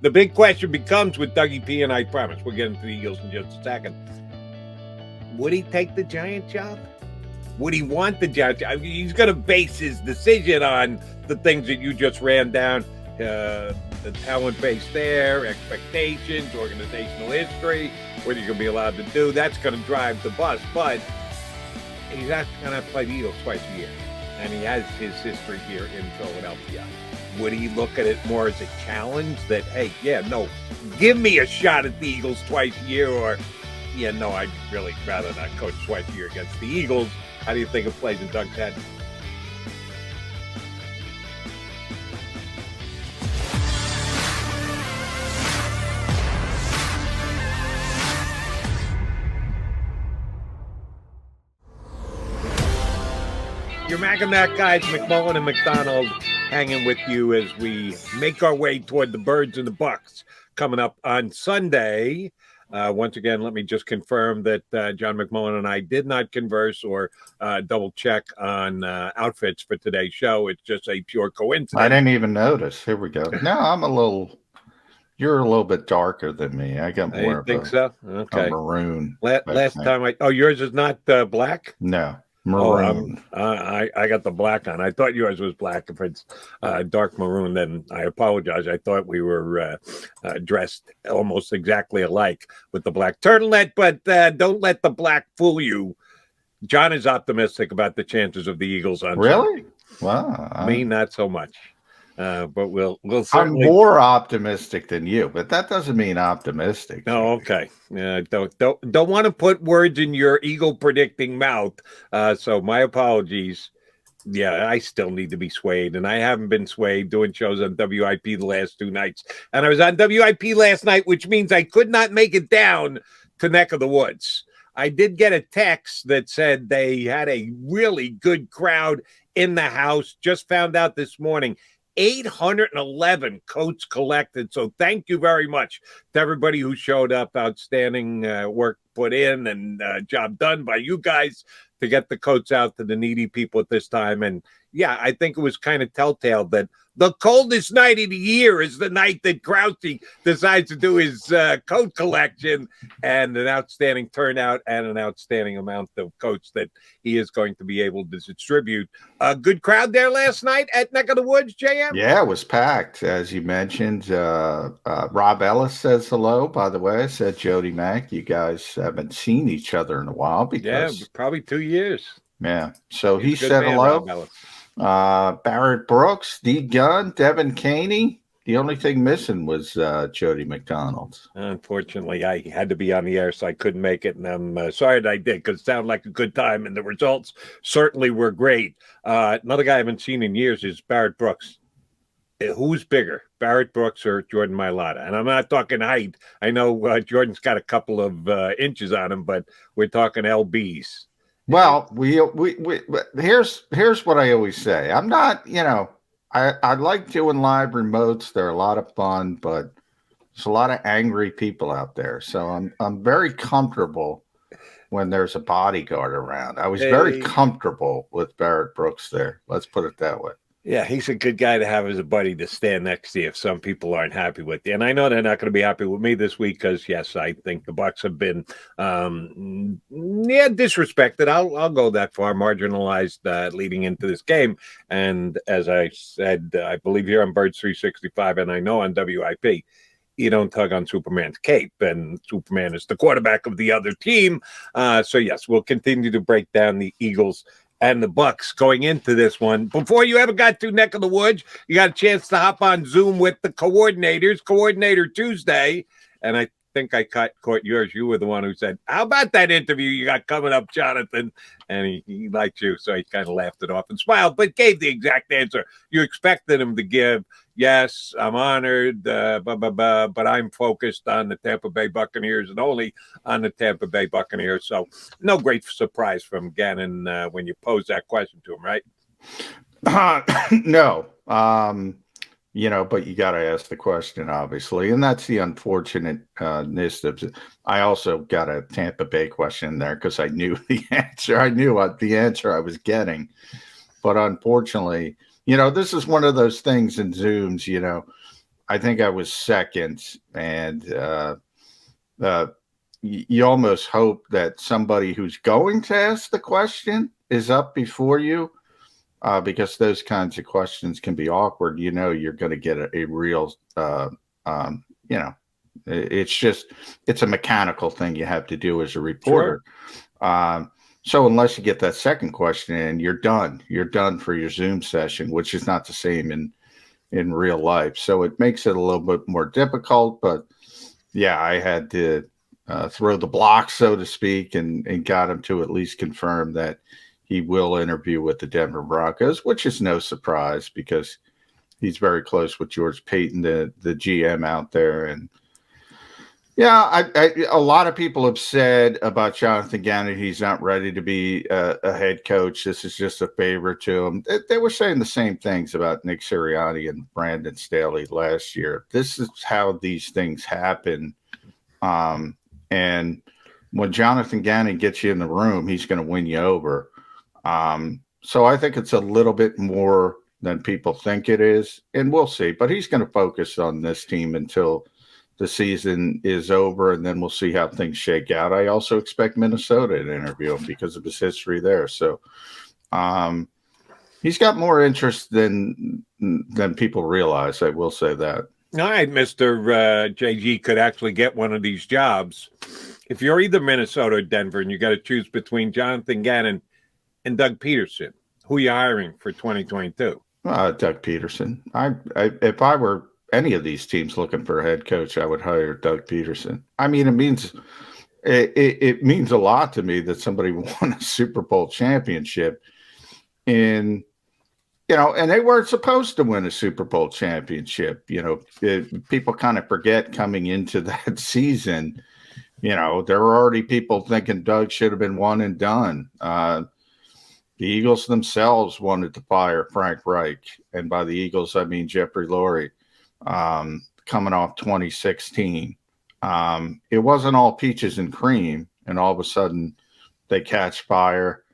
the big question becomes with Dougie P, and I promise we'll get into the Eagles in just a second. Would he take the Giant job? Would he want the Giant job? I mean, he's going to base his decision on the things that you just ran down. The talent base there, expectations, organizational history, what you're going to be allowed to do. That's going to drive the bus. But he's not going to play the Eagles twice a year. And he has his history here in Philadelphia. Would he look at it more as a challenge that, hey, give me a shot at the Eagles twice a year, or, I'd really rather not coach twice a year against the Eagles. How do you think it plays in Doug's head? Your Mac and Mac guys, McMullen and McDonald, hanging with you as we make our way toward the Birds and the Bucs coming up on Sunday. Once again, let me just confirm that John McMullen and I did not converse or double check on outfits for today's show. It's just a pure coincidence. I didn't even notice. Here we go. No, you're a little bit darker than me. I got more of so? Okay. A maroon. Last time yours is not black? No. Maroon. I got the black on. I thought yours was black. If it's dark maroon, then I apologize. I thought we were dressed almost exactly alike with the black turtleneck, but don't let the black fool you. John is optimistic about the chances of the Eagles on Really? Sunday. Wow. Me, not so much. But we'll certainly. I'm more optimistic than you, but that doesn't mean optimistic. No, okay. Don't want to put words in your Eagle predicting mouth. So my apologies. Yeah, I still need to be swayed, and I haven't been swayed doing shows on WIP the last 2 nights. And I was on WIP last night, which means I could not make it down to Neck of the Woods. I did get a text that said they had a really good crowd in the house. Just found out this morning. 811 coats collected. So thank you very much to everybody who showed up. Outstanding work put in and job done by you guys to get the coats out to the needy people at this time. And yeah, I think it was kind of telltale that the coldest night of the year is the night that Krause decides to do his coat collection, and an outstanding turnout and an outstanding amount of coats that he is going to be able to distribute. A good crowd there last night at Neck of the Woods, JM? Yeah, it was packed, as you mentioned. Rob Ellis says hello, by the way. I said, Jody Mack, you guys haven't seen each other in a while. Because, probably 2 years. Yeah, so he said hello. Barrett Brooks, D. Gunn, Devin Caney. The only thing missing was Jody McDonald. Unfortunately, I had to be on the air, so I couldn't make it. And I'm sorry that I did, because it sounded like a good time, and the results certainly were great. Another guy I haven't seen in years is Barrett Brooks. Who's bigger, Barrett Brooks or Jordan Mailata? And I'm not talking height. I know Jordan's got a couple of inches on him, but we're talking LBs. Well, we here's what I always say. I'm not, I like doing live remotes. They're a lot of fun, but there's a lot of angry people out there. So I'm very comfortable when there's a bodyguard around. I was very comfortable with Barrett Brooks there. Let's put it that way. Yeah, he's a good guy to have as a buddy to stand next to you if some people aren't happy with you. And I know they're not going to be happy with me this week because, yes, I think the Bucs have been, disrespected. I'll go that far, marginalized leading into this game. And as I said, I believe here on Birds 365, and I know on WIP, you don't tug on Superman's cape, and Superman is the quarterback of the other team. So, yes, we'll continue to break down the Eagles and the Bucs going into this one. Before you ever got to Neck of the Woods, you got a chance to hop on Zoom with the coordinators, Coordinator Tuesday, and I think I caught yours. You were the one who said, how about that interview you got coming up, Jonathan? And he liked you, so he kind of laughed it off and smiled, but gave the exact answer you expected him to give. Yes, I'm honored, but I'm focused on the Tampa Bay Buccaneers and only on the Tampa Bay Buccaneers. So no great surprise from Gannon when you pose that question to him, right? No. But you got to ask the question, obviously. And that's the unfortunateness of it. I also got a Tampa Bay question there because I knew the answer. I knew what the answer I was getting. But unfortunately, this is one of those things in Zooms, I think I was second, and you almost hope that somebody who's going to ask the question is up before you, because those kinds of questions can be awkward. You know, you're going to get a real, you know, it's a mechanical thing you have to do as a reporter. Sure. So unless you get that second question in, you're done. You're done for your Zoom session, which is not the same in real life. So it makes it a little bit more difficult. But yeah, I had to throw the block, so to speak, and got him to at least confirm that he will interview with the Denver Broncos, which is no surprise because he's very close with George Payton, the GM out there. And yeah, a lot of people have said about Jonathan Gannon, he's not ready to be a head coach. This is just a favor to him. They were saying the same things about Nick Sirianni and Brandon Staley last year. This is how these things happen. And when Jonathan Gannon gets you in the room, he's going to win you over. So I think it's a little bit more than people think it is, and we'll see. But he's going to focus on this team until the season is over, and then we'll see how things shake out. I also expect Minnesota to interview him because of his history there. So he's got more interest than people realize. I will say that. All right, Mr. JG could actually get one of these jobs. If you're either Minnesota or Denver and you got to choose between Jonathan Gannon and Doug Pederson, who are you hiring for 2022? Doug Pederson. If I were any of these teams looking for a head coach, I would hire Doug Pederson. I mean, it means a lot to me that somebody won a Super Bowl championship and they weren't supposed to win a Super Bowl championship. People kind of forget coming into that season, there were already people thinking Doug should have been one and done. The Eagles themselves wanted to fire Frank Reich. And by the Eagles, I mean Jeffrey Lurie. Coming off 2016. It wasn't all peaches and cream, and all of a sudden they catch fire.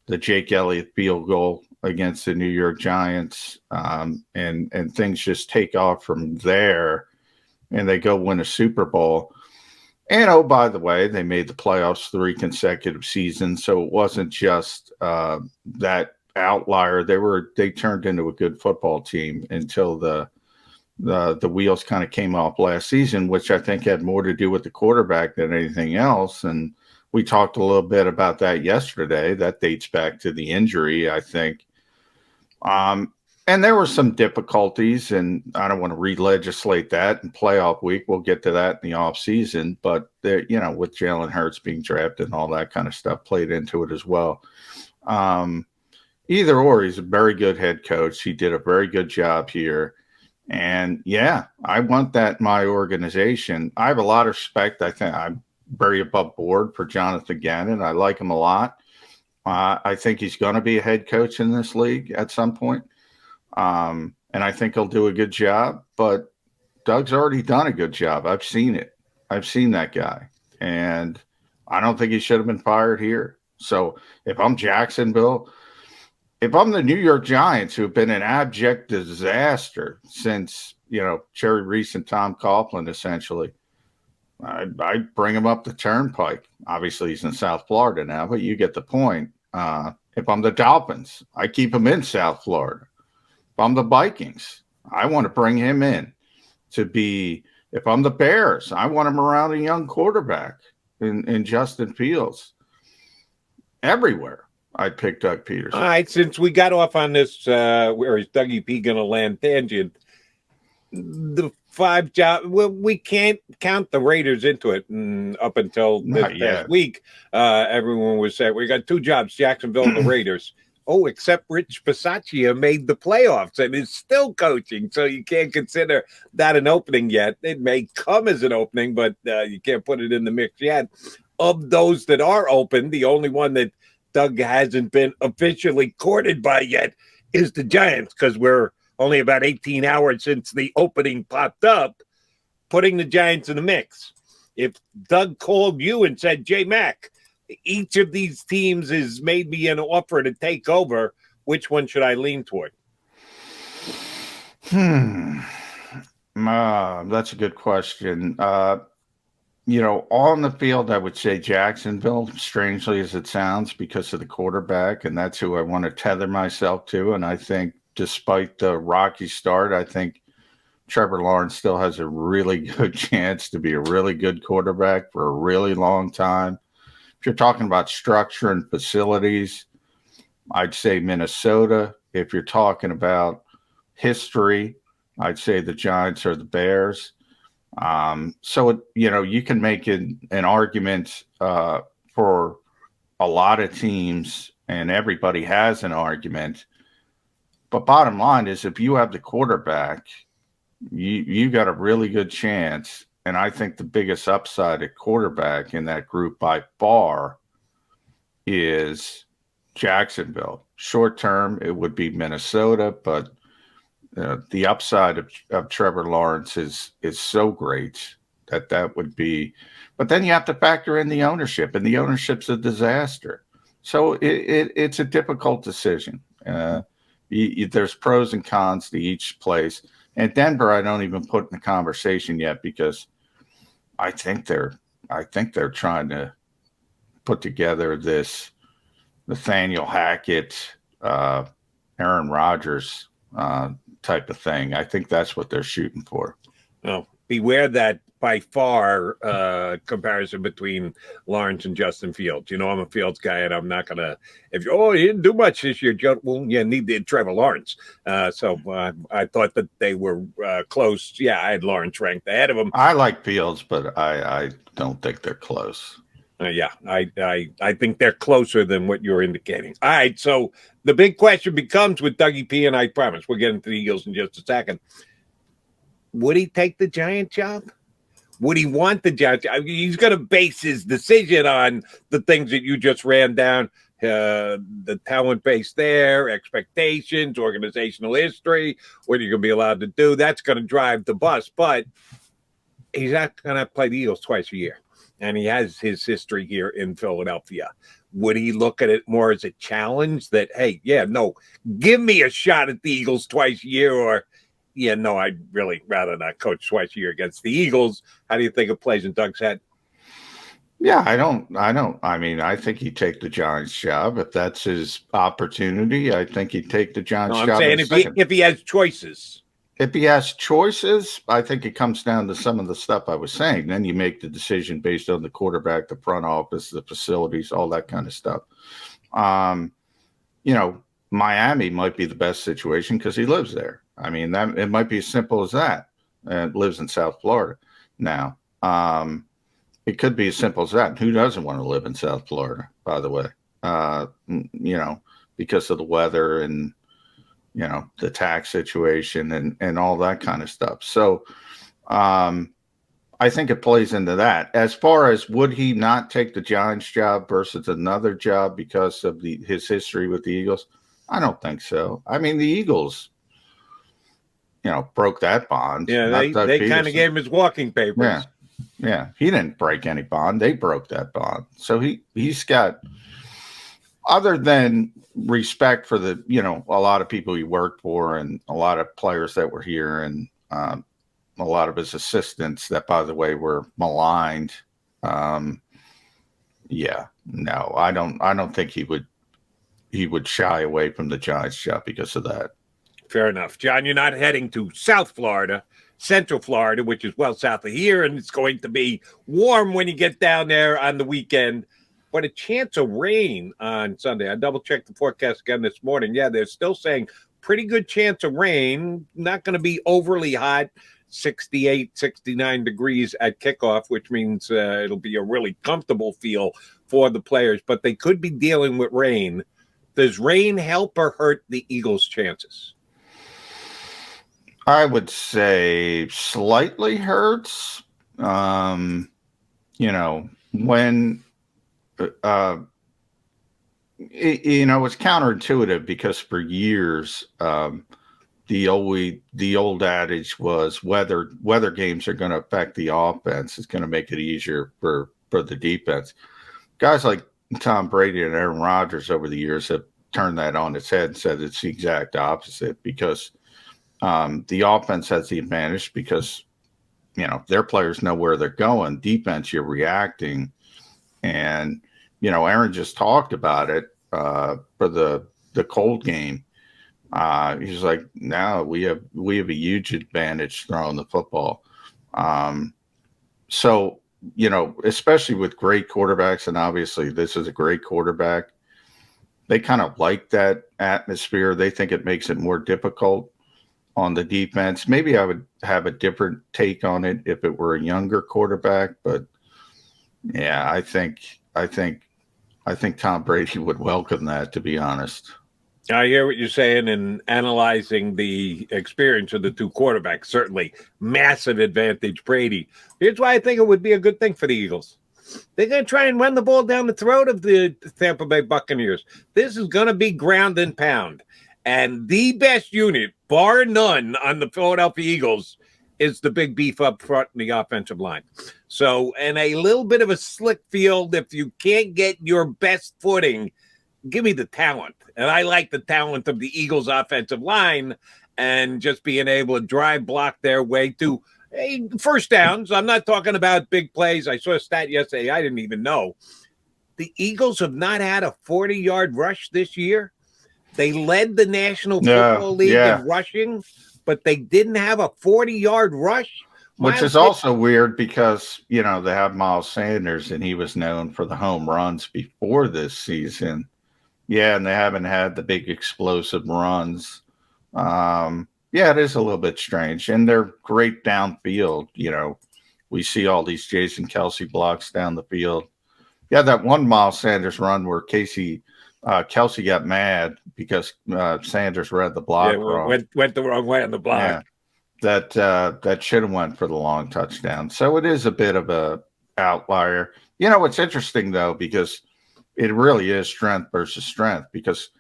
The Jake Elliott field goal against the New York Giants, and things just take off from there, and they go win a Super Bowl. And oh, by the way, they made the playoffs 3 consecutive seasons, so it wasn't just that outlier. They turned into a good football team until the wheels kind of came off last season, which I think had more to do with the quarterback than anything else. And we talked a little bit about that yesterday. That dates back to the injury, I think. And there were some difficulties, and I don't want to re-legislate that in playoff week. We'll get to that in the offseason. But, with Jalen Hurts being drafted and all that kind of stuff played into it as well. Either or, he's a very good head coach. He did a very good job here. And yeah, I want that in my organization. I have a lot of respect. I think I'm very above board for Jonathan Gannon. I like him a lot. I think he's going to be a head coach in this league at some point. And I think he'll do a good job. But Doug's already done a good job. I've seen it. I've seen that guy. And I don't think he should have been fired here. So if I'm Jacksonville, if I'm the New York Giants, who have been an abject disaster since, Jerry Reese and Tom Coughlin, essentially, I bring him up the turnpike. Obviously, he's in South Florida now, but you get the point. If I'm the Dolphins, I keep him in South Florida. If I'm the Vikings, I want to bring him in to be. If I'm the Bears, I want him around a young quarterback in Justin Fields. Everywhere. I'd pick Doug Pederson. All right, since we got off on this, where is Dougie P going to land tangent? The 5 jobs, well, we can't count the Raiders into it. And up until this past week, everyone was saying we got 2 jobs, Jacksonville and the Raiders. Oh, except Rich Bisaccia made the playoffs and is still coaching, so you can't consider that an opening yet. It may come as an opening, but you can't put it in the mix yet. Of those that are open, the only one that Doug hasn't been officially courted by yet is the Giants, because we're only about 18 hours since the opening popped up, putting the Giants in the mix. If Doug called you and said, J-Mac, each of these teams has made me an offer to take over, which one should I lean toward? That's a good question. On the field, I would say Jacksonville, strangely as it sounds, because of the quarterback, and that's who I want to tether myself to. And I think, despite the rocky start, I think Trevor Lawrence still has a really good chance to be a really good quarterback for a really long time. If you're talking about structure and facilities, I'd say Minnesota. If you're talking about history, I'd say the Giants or the Bears. You can make an argument for a lot of teams, and everybody has an argument. But bottom line is, if you have the quarterback, you got a really good chance. And I think the biggest upside at quarterback in that group by far is Jacksonville. Short term, it would be Minnesota, but the upside of Trevor Lawrence is so great that would be. But then you have to factor in the ownership, and the ownership's a disaster. So it's a difficult decision. There's pros and cons to each place. And Denver, I don't even put in the conversation yet because I think they're trying to put together this Nathaniel Hackett, Aaron Rodgers type of thing. I think that's what they're shooting for. Well, beware that by far comparison between Lawrence and Justin Fields. I'm a Fields guy, and I'm not gonna. He didn't do much this year, Joe. Well, yeah, neither did Trevor Lawrence. So I thought that they were close. Yeah, I had Lawrence ranked ahead of him. I like Fields, but I don't think they're close. I think they're closer than what you're indicating. All right, so the big question becomes with Dougie P, and I promise we'll get into the Eagles in just a second. Would he take the Giant job? Would he want the Giants? He's going to base his decision on the things that you just ran down, the talent base there, expectations, organizational history, what are you going to be allowed to do? That's going to drive the bus, but he's not going to play the Eagles twice a year. And he has his history here in Philadelphia. Would he look at it more as a challenge that, hey, give me a shot at the Eagles twice a year, or I'd really rather not coach twice a year against the Eagles. How do you think it plays in Doug's head? Yeah, I think he'd take the Giants job. If that's his opportunity, I think he'd take the Giants job. I'm saying if he has choices. If he has choices, I think it comes down to some of the stuff I was saying. Then you make the decision based on the quarterback, the front office, the facilities, all that kind of stuff. Miami might be the best situation because he lives there. I mean, it might be as simple as that. And lives in South Florida. Now, it could be as simple as that. Who doesn't want to live in South Florida, by the way? Because of the weather and, the tax situation and all that kind of stuff. So I think it plays into that. As far as would he not take the Giants job versus another job because of his history with the Eagles? I don't think so. I mean, the Eagles, broke that bond. Yeah, they kind of gave him his walking papers. Yeah. He didn't break any bond. They broke that bond. So he's got, other than respect for the, a lot of people he worked for and a lot of players that were here and a lot of his assistants that, by the way, were maligned. I don't think he would shy away from the Giants job because of that. Fair enough. John, you're not heading to South Florida, Central Florida, which is well south of here, and it's going to be warm when you get down there on the weekend. But a chance of rain on Sunday. I double-checked the forecast again this morning. Yeah, they're still saying pretty good chance of rain. Not going to be overly hot, 68, 69 degrees at kickoff, which means it'll be a really comfortable feel for the players. But they could be dealing with rain. Does rain help or hurt the Eagles' chances? I would say slightly hurts. When it's counterintuitive because for years the old adage was weather games are going to affect the offense. It's going to make it easier for the defense. Guys like Tom Brady and Aaron Rodgers over the years have turned that on its head and said it's the exact opposite because The offense has the advantage because, their players know where they're going. Defense, you're reacting. And, Aaron just talked about it for the cold game. He's like, no, we have a huge advantage throwing the football. So, especially with great quarterbacks, and obviously this is a great quarterback, they kind of like that atmosphere. They think it makes it more difficult on the defense. Maybe I would have a different take on it if it were a younger quarterback, but yeah, I think Tom Brady would welcome that, to be honest. I hear what you're saying in analyzing the experience of the two quarterbacks. Certainly, massive advantage Brady. Here's why I think it would be a good thing for the Eagles. They're going to try and run the ball down the throat of the Tampa Bay Buccaneers. This is going to be ground and pound. And the best unit, bar none, on the Philadelphia Eagles is the big beef up front in the offensive line. So, and a little bit of a slick field, if you can't get your best footing, give me the talent. And I like the talent of the Eagles offensive line and just being able to drive block their way to first downs. I'm not talking about big plays. I saw a stat yesterday I didn't even know. The Eagles have not had a 40-yard rush this year. They led the National Football League in rushing, but they didn't have a 40-yard rush. Which is also weird because, they have Miles Sanders, and he was known for the home runs before this season. Yeah, and they haven't had the big explosive runs. It is a little bit strange. And they're great downfield. We see all these Jason Kelsey blocks down the field. Yeah, that one Miles Sanders run where Kelsey got mad because Sanders read the block wrong. Went the wrong way on the block. Yeah, that should have went for the long touchdown. So it is a bit of a outlier. It's interesting, though, because it really is strength versus strength, because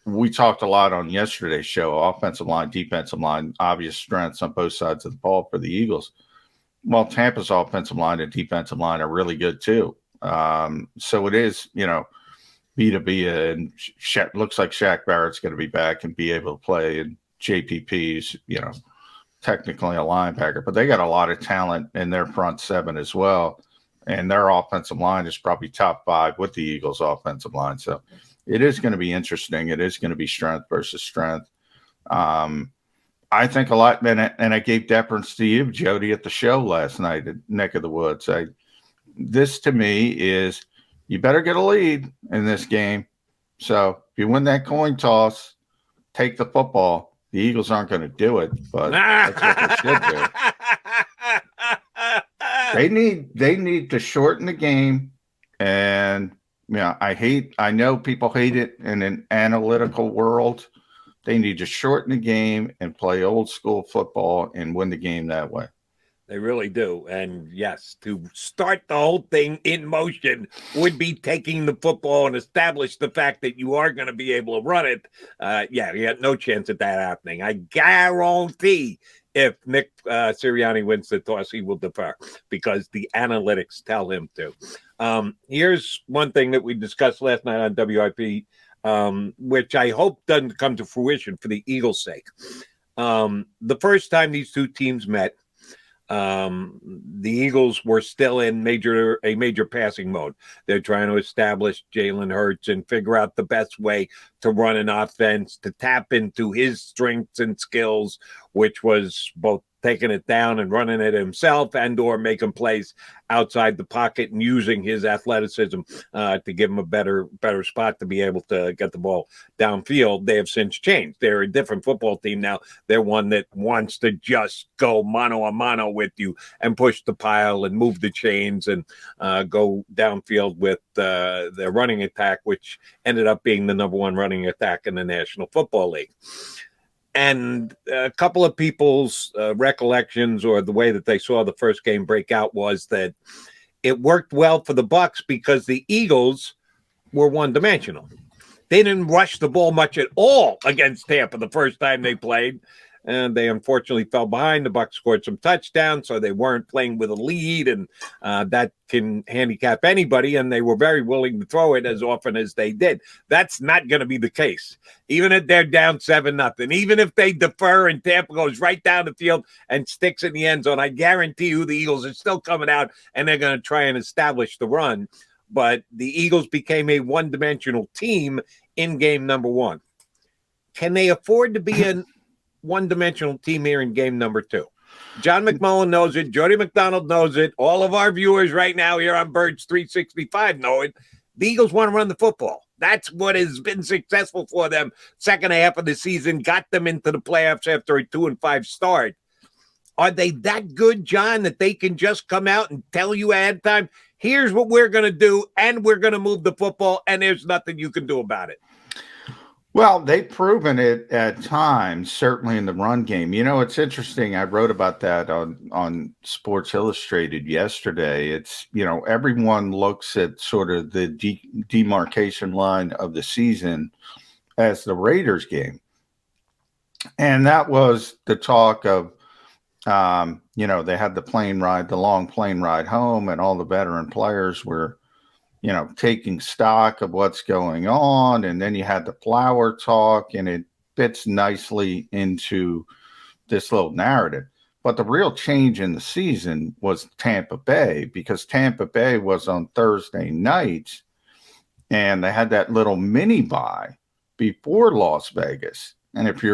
we talked a lot on yesterday's show, offensive line, defensive line, obvious strengths on both sides of the ball for the Eagles. Well, Tampa's offensive line and defensive line are really good too. So it is, Vita Vea, and looks like Shaq Barrett's going to be back and be able to play, and JPP's, technically a linebacker, but they got a lot of talent in their front seven as well. And their offensive line is probably top 5 with the Eagles' offensive line. So it is going to be interesting. It is going to be strength versus strength. I think a lot, and I gave deference to you, Jody, at the show last night at Neck of the Woods. This to me is, you better get a lead in this game. So if you win that coin toss, take the football. The Eagles aren't going to do it, but that's what they should do. They need to shorten the game, and I know people hate it in an analytical world. They need to shorten the game and play old school football and win the game that way. They really do. And yes, to start the whole thing in motion would be taking the football and establish the fact that you are going to be able to run it. You got no chance of that happening. I guarantee if Nick Sirianni wins the toss, he will defer because the analytics tell him to. Here's one thing that we discussed last night on WIP, which I hope doesn't come to fruition for the Eagles' sake. The first time these two teams met, the Eagles were still in a major passing mode. They're trying to establish Jalen Hurts and figure out the best way to run an offense, to tap into his strengths and skills, which was both taking it down and running it himself, and or making plays outside the pocket and using his athleticism to give him a better spot to be able to get the ball downfield. They have since changed. They're a different football team now. They're one that wants to just go mano a mano with you and push the pile and move the chains and go downfield with their running attack, which ended up being the number one running attack in the National Football League. And a couple of people's recollections, or the way that they saw the first game break out, was that it worked well for the Bucs because the Eagles were one-dimensional. They didn't rush the ball much at all against Tampa the first time they played. and they unfortunately fell behind. The Bucs scored some touchdowns, so they weren't playing with a lead, and that can handicap anybody, and they were very willing to throw it as often as they did. That's not going to be the case. Even if they're down 7-0, even if they defer and Tampa goes right down the field and sticks in the end zone, I guarantee you the Eagles are still coming out and they're going to try and establish the run. But the Eagles became a one-dimensional team in game number 1. Can they afford to be a one-dimensional team here in game number 2? John McMullen knows it. Jody McDonald knows it. All of our viewers right now here on Birds 365 know it. The Eagles want to run the football. That's what has been successful for them. Second half of the season got them into the playoffs after a 2-5 start. Are they that good, John, that they can just come out and tell you ahead of time, here's what we're going to do, and we're going to move the football, and there's nothing you can do about it? Well, they've proven it at times, certainly in the run game. You know, it's interesting. I wrote about that on Sports Illustrated yesterday. It's, you know, everyone looks at sort of the demarcation line of the season as the Raiders game. And that was the talk of, you know, they had the long plane ride home, and all the veteran players were, you know, taking stock of what's going on. And then you had the flower talk, and it fits nicely into this little narrative. But the real change in the season was Tampa Bay, because Tampa Bay was on Thursday nights, and they had that little mini bye before Las Vegas. And if you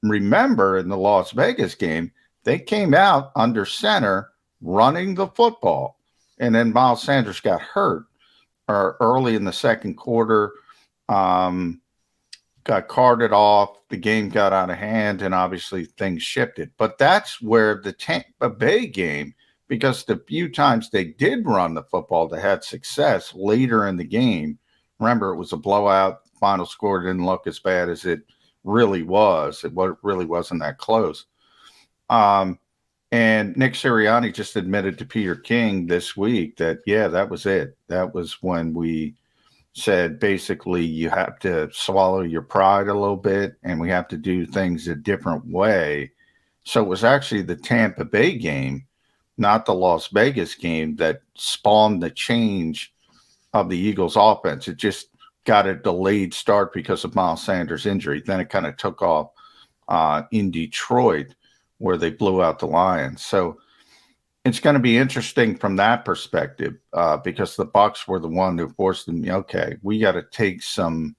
remember in the Las Vegas game, they came out under center running the football. And then Miles Sanders got hurt early in the second quarter, got carted off. The game got out of hand, and obviously things shifted. But that's where the Tampa Bay game, because the few times they did run the football, they had success later in the game. Remember, it was a blowout. Final score didn't look as bad as it really was. It really wasn't that close. And Nick Sirianni just admitted to Peter King this week that, yeah, that was it. That was when we said, basically, you have to swallow your pride a little bit, and we have to do things a different way. So it was actually the Tampa Bay game, not the Las Vegas game, that spawned the change of the Eagles offense. It just got a delayed start because of Miles Sanders' injury. Then it kind of took off in Detroit, where they blew out the Lions. So it's going to be interesting from that perspective, because the Bucs were the one who forced them. Okay, we got to take some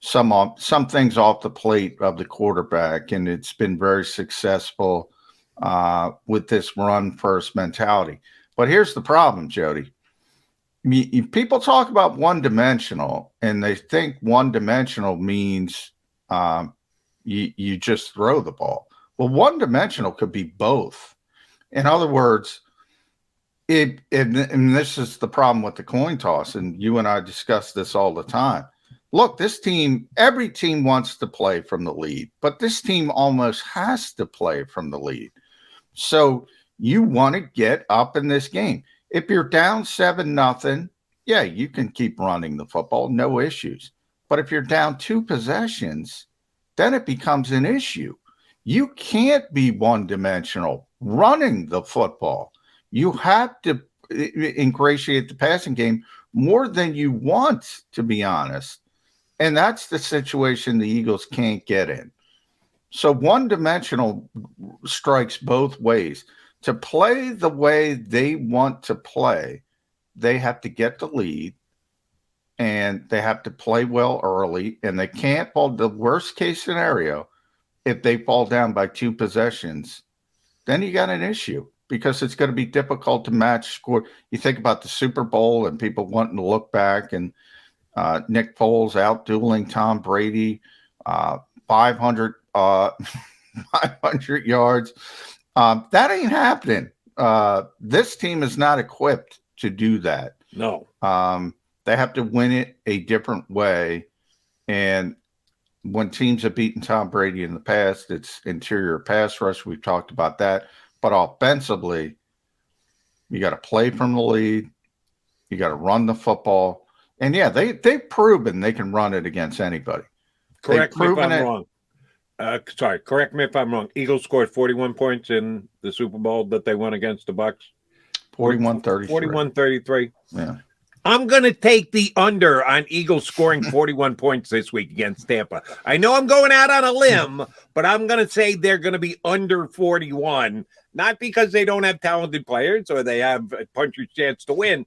things off the plate of the quarterback, and it's been very successful with this run first mentality. But here's the problem, Jody. People talk about one dimensional, and they think one dimensional means you just throw the ball. Well, one-dimensional could be both. In other words, and this is the problem with the coin toss, and you and I discuss this all the time. Look, every team wants to play from the lead, but this team almost has to play from the lead. So you want to get up in this game. If you're down 7-0, yeah, you can keep running the football, no issues. But if you're down 2 possessions, then it becomes an issue. You can't be one-dimensional running the football. You have to ingratiate the passing game more than you want, to be honest. And that's the situation the Eagles can't get in. So one-dimensional strikes both ways. To play the way they want to play, they have to get the lead, and they have to play well early, and they can't fall. The worst-case scenario, if they fall down by 2 possessions, then you got an issue, because it's going to be difficult to match score. You think about the Super Bowl and people wanting to look back, and Nick Foles out dueling Tom Brady, 500 yards. That ain't happening. This team is not equipped to do that. No. They have to win it a different way. And when teams have beaten Tom Brady in the past, it's interior pass rush. We've talked about that. But offensively, you got to play from the lead. You got to run the football. And, yeah, they've proven they can run it against anybody. Correct me if I'm wrong. Sorry, correct me if I'm wrong. Eagles scored 41 points in the Super Bowl that they won against the Bucs. 41-33. 41-33. Yeah. I'm going to take the under on Eagles scoring 41 points this week against Tampa. I know I'm going out on a limb, but I'm going to say they're going to be under 41, not because they don't have talented players or they have a puncher's chance to win.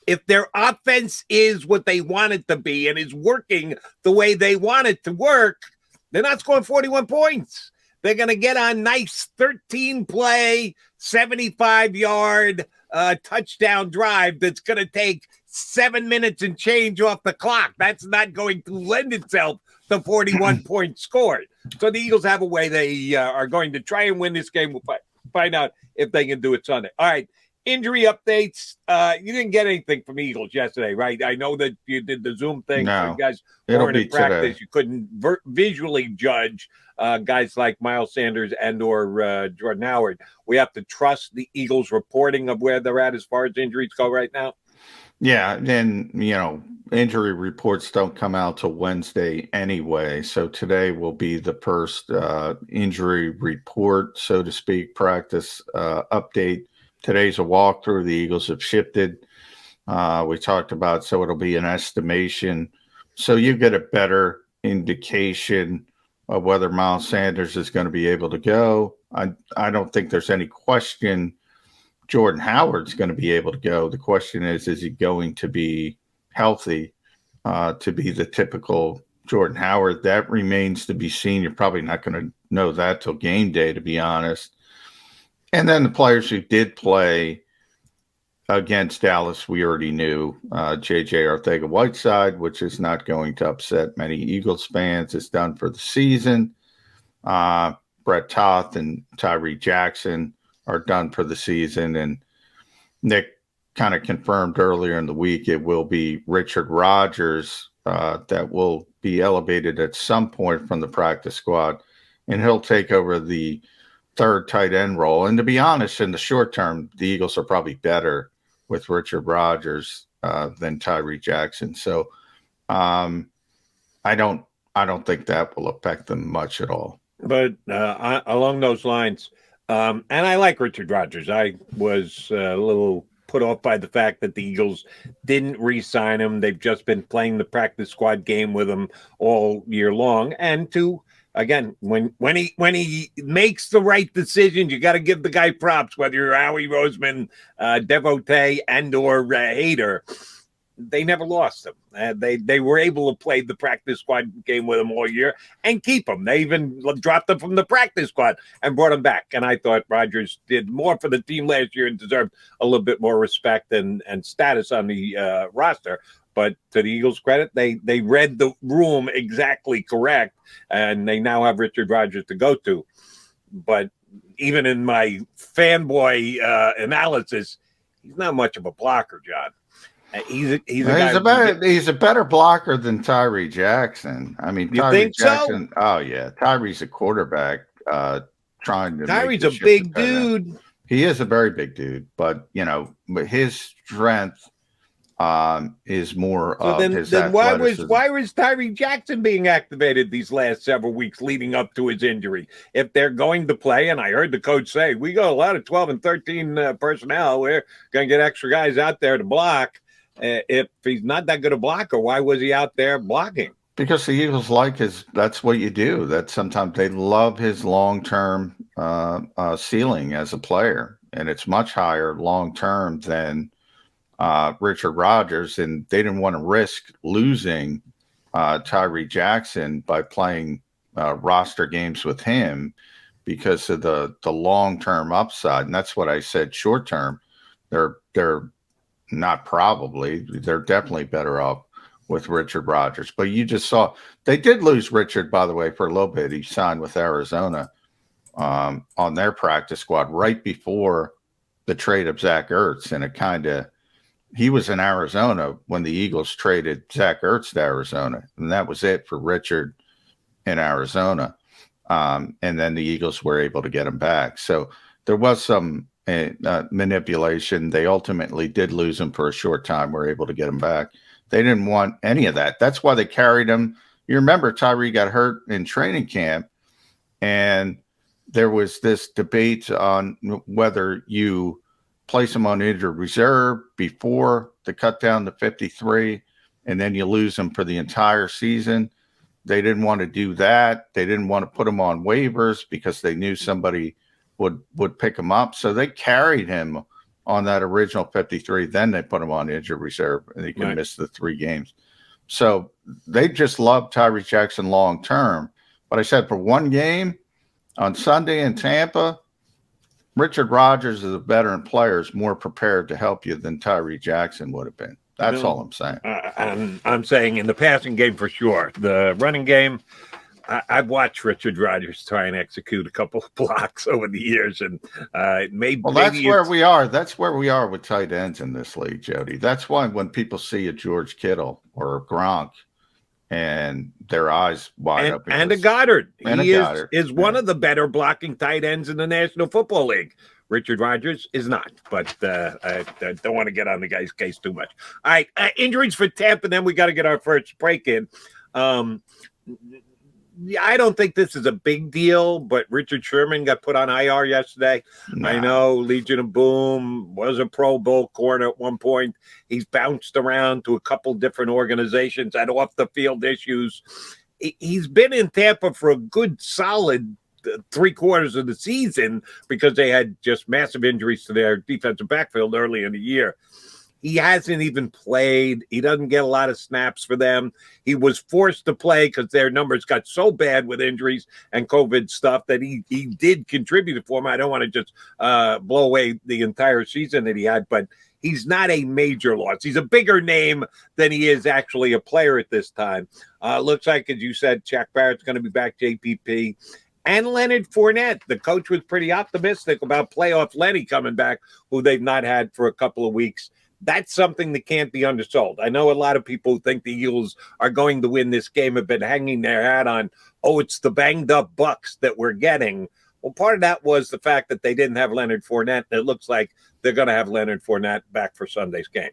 If their offense is what they want it to be and is working the way they want it to work, they're not scoring 41 points. They're going to get on nice 13-play, 75-yard touchdown drive that's going to take 7 minutes and change off the clock. That's not going to lend itself to 41 points scored. So the Eagles have a way they are going to try and win this game. We'll find out if they can do it Sunday. All right. Injury updates. You didn't get anything from Eagles yesterday, right? I know that you did the Zoom thing. No, so you guys it'll weren't in be practice. today. You couldn't visually judge guys like Miles Sanders and or Jordan Howard. We have to trust the Eagles reporting of where they're at as far as injuries go right now. Yeah, and injury reports don't come out till Wednesday anyway. So today will be the first injury report, so to speak, practice update. Today's a walkthrough. The Eagles have shifted. We talked about, so it'll be an estimation. So you get a better indication of whether Miles Sanders is going to be able to go. I don't think there's any question Jordan Howard's going to be able to go. The question is he going to be healthy to be the typical Jordan Howard? That remains to be seen. You're probably not going to know that till game day, to be honest. And then the players who did play against Dallas, we already knew. J.J. Arcega-Whiteside, which is not going to upset many Eagles fans, is done for the season. Brett Toth and Tyree Jackson are done for the season. And Nick kind of confirmed earlier in the week it will be Richard Rodgers that will be elevated at some point from the practice squad, and he'll take over the third tight end role. And to be honest, in the short term, the Eagles are probably better with Richard Rodgers than Tyree Jackson. So I don't think that will affect them much at all. But along those lines, and I like Richard Rodgers. I was a little put off by the fact that the Eagles didn't re-sign him. They've just been playing the practice squad game with him all year long. And again, when he makes the right decisions, you got to give the guy props, whether you're Howie Roseman, devotee, and or hater. They never lost him. They were able to play the practice squad game with him all year and keep him. They even dropped him from the practice squad and brought him back. And I thought Rodgers did more for the team last year and deserved a little bit more respect and status on the roster. But to the Eagles' credit, they read the room exactly correct, and they now have Richard Rodgers to go to. But even in my fanboy analysis, he's not much of a blocker, John. He's a better blocker than Tyree Jackson. I mean, Tyree Jackson. So? Oh yeah, Tyree's a quarterback trying to. Tyree's a big dude. He is a very big dude, but his strength is more of his athleticism. Why was Tyree Jackson being activated these last several weeks leading up to his injury? If they're going to play, and I heard the coach say, we got a lot of 12 and 13 personnel, we're going to get extra guys out there to block. If he's not that good a blocker, why was he out there blocking? Because the Eagles that's what you do. That sometimes they love his long-term ceiling as a player, and it's much higher long-term than Richard Rodgers, and they didn't want to risk losing Tyree Jackson by playing roster games with him because of the long-term upside. And that's what I said. Short-term, they're not probably, they're definitely better off with Richard Rodgers. But you just saw they did lose Richard, by the way, for a little bit. He signed with Arizona on their practice squad right before the trade of Zach Ertz, and he was in Arizona when the Eagles traded Zach Ertz to Arizona, and that was it for Richard in Arizona. And then the Eagles were able to get him back. So there was some manipulation. They ultimately did lose him for a short time. Were able to get him back. They didn't want any of that. That's why they carried him. You remember Tyree got hurt in training camp, And there was this debate on whether you place him on injured reserve before the cut down to 53, and then you lose him for the entire season. They didn't want to do that. They didn't want to put him on waivers because they knew somebody would pick him up. So they carried him on that original 53. Then they put him on injured reserve, and he can miss the 3 games. So they just love Tyree Jackson long term. But I said for one game on Sunday in Tampa, Richard Rodgers is a veteran player, is more prepared to help you than Tyree Jackson would have been. That's all I'm saying. I'm saying in the passing game for sure. The running game, I've watched Richard Rodgers try and execute a couple of blocks over the years, and that's where we are. That's where we are with tight ends in this league, Jody. That's why when people see a George Kittle or a Gronk, and their eyes wide open, and a Goddard, he is one of the better blocking tight ends in the National Football League. Richard Rodgers is not, but I don't want to get on the guy's case too much. All right, injuries for Tampa, and then we got to get our first break in. I don't think this is a big deal, but Richard Sherman got put on IR yesterday. Nah. I know Legion of Boom was a Pro Bowl corner at one point. He's bounced around to a couple different organizations, had off-the-field issues. He's been in Tampa for a good solid 3/4 of the season because they had just massive injuries to their defensive backfield early in the year. He hasn't even played. He doesn't get a lot of snaps for them. He was forced to play because their numbers got so bad with injuries and COVID stuff that he did contribute for them. I don't want to just blow away the entire season that he had, but he's not a major loss. He's a bigger name than he is actually a player at this time. Looks like, as you said, Shaq Barrett's going to be back, JPP. And Leonard Fournette. The coach was pretty optimistic about playoff Lenny coming back, who they've not had for a couple of weeks. That's something that can't be undersold. I know a lot of people who think the Eagles are going to win this game have been hanging their hat on, it's the banged up Bucs that we're getting. Well, part of that was the fact that they didn't have Leonard Fournette. And it looks like they're going to have Leonard Fournette back for Sunday's game.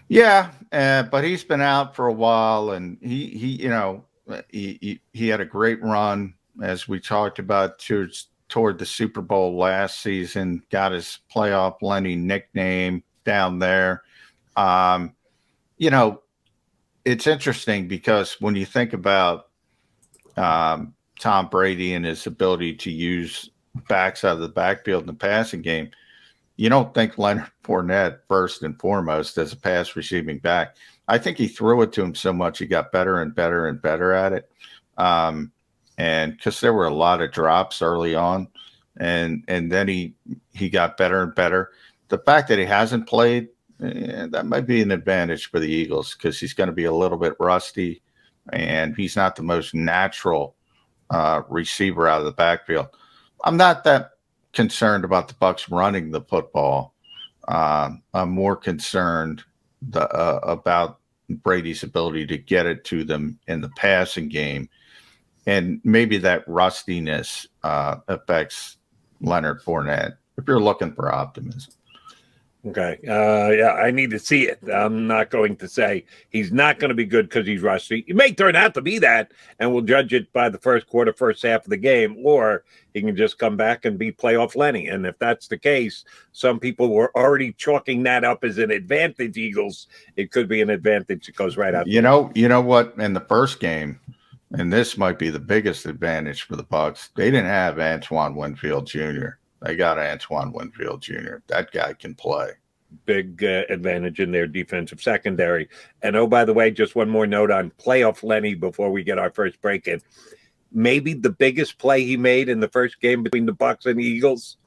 Yeah, but he's been out for a while, and he had a great run, as we talked about, toward the Super Bowl last season. Got his playoff Lenny nickname down there. It's interesting because when you think about Tom Brady and his ability to use backs out of the backfield in the passing game, you don't think Leonard Fournette first and foremost as a pass receiving back. I think he threw it to him so much he got better and better and better at it. And because there were a lot of drops early on, and then he got better and better. The fact that he hasn't played, that might be an advantage for the Eagles because he's going to be a little bit rusty, and he's not the most natural receiver out of the backfield. I'm not that concerned about the Bucs running the football. I'm more concerned about Brady's ability to get it to them in the passing game, and maybe that rustiness affects Leonard Fournette if you're looking for optimism. Okay. I need to see it. I'm not going to say he's not going to be good because he's rusty. It may turn out to be that, and we'll judge it by the first half of the game, or he can just come back and be playoff Lenny. And if that's the case, some people were already chalking that up as an advantage, Eagles. It could be an advantage that goes right out. You know what? In the first game, and this might be the biggest advantage for the Bucs, they didn't have Antoine Winfield Jr. They got Antoine Winfield Jr. That guy can play. Big advantage in their defensive secondary. And, oh, by the way, just one more note on playoff Lenny before we get our first break in. Maybe the biggest play he made in the first game between the Bucs and the Eagles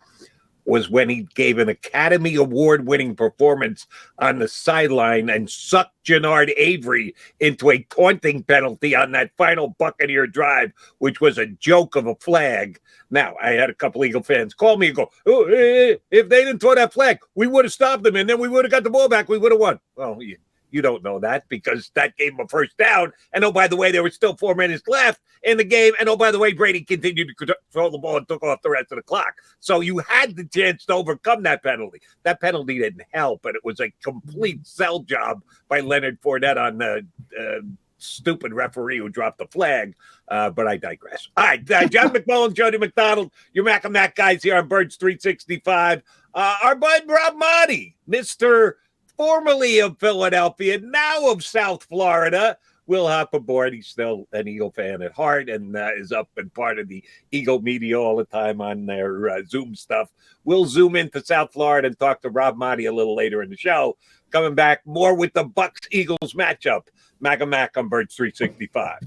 was when he gave an Academy Award-winning performance on the sideline and sucked Jannard Avery into a taunting penalty on that final Buccaneer drive, which was a joke of a flag. Now, I had a couple Eagle fans call me and go, if they didn't throw that flag, we would have stopped them, and then we would have got the ball back. We would have won. Well, you don't know that because that gave him a first down. And, oh, by the way, there were still 4 minutes left in the game. And, oh, by the way, Brady continued to control the ball and took off the rest of the clock. So you had the chance to overcome that penalty. That penalty didn't help, but it was a complete sell job by Leonard Fournette on stupid referee who dropped the flag. But I digress. All right, John McMullen, Jody McDonald, your Mac and Mac guys here on Birds 365. Our bud Rob Motti, Mr. formerly of Philadelphia, now of South Florida, will hop aboard. He's still an Eagle fan at heart and is up and part of the Eagle media all the time on their Zoom stuff. We'll zoom into South Florida and talk to Rob Motti a little later in the show. Coming back more with the Bucs-Eagles matchup. Mac and Mac on Birds 365.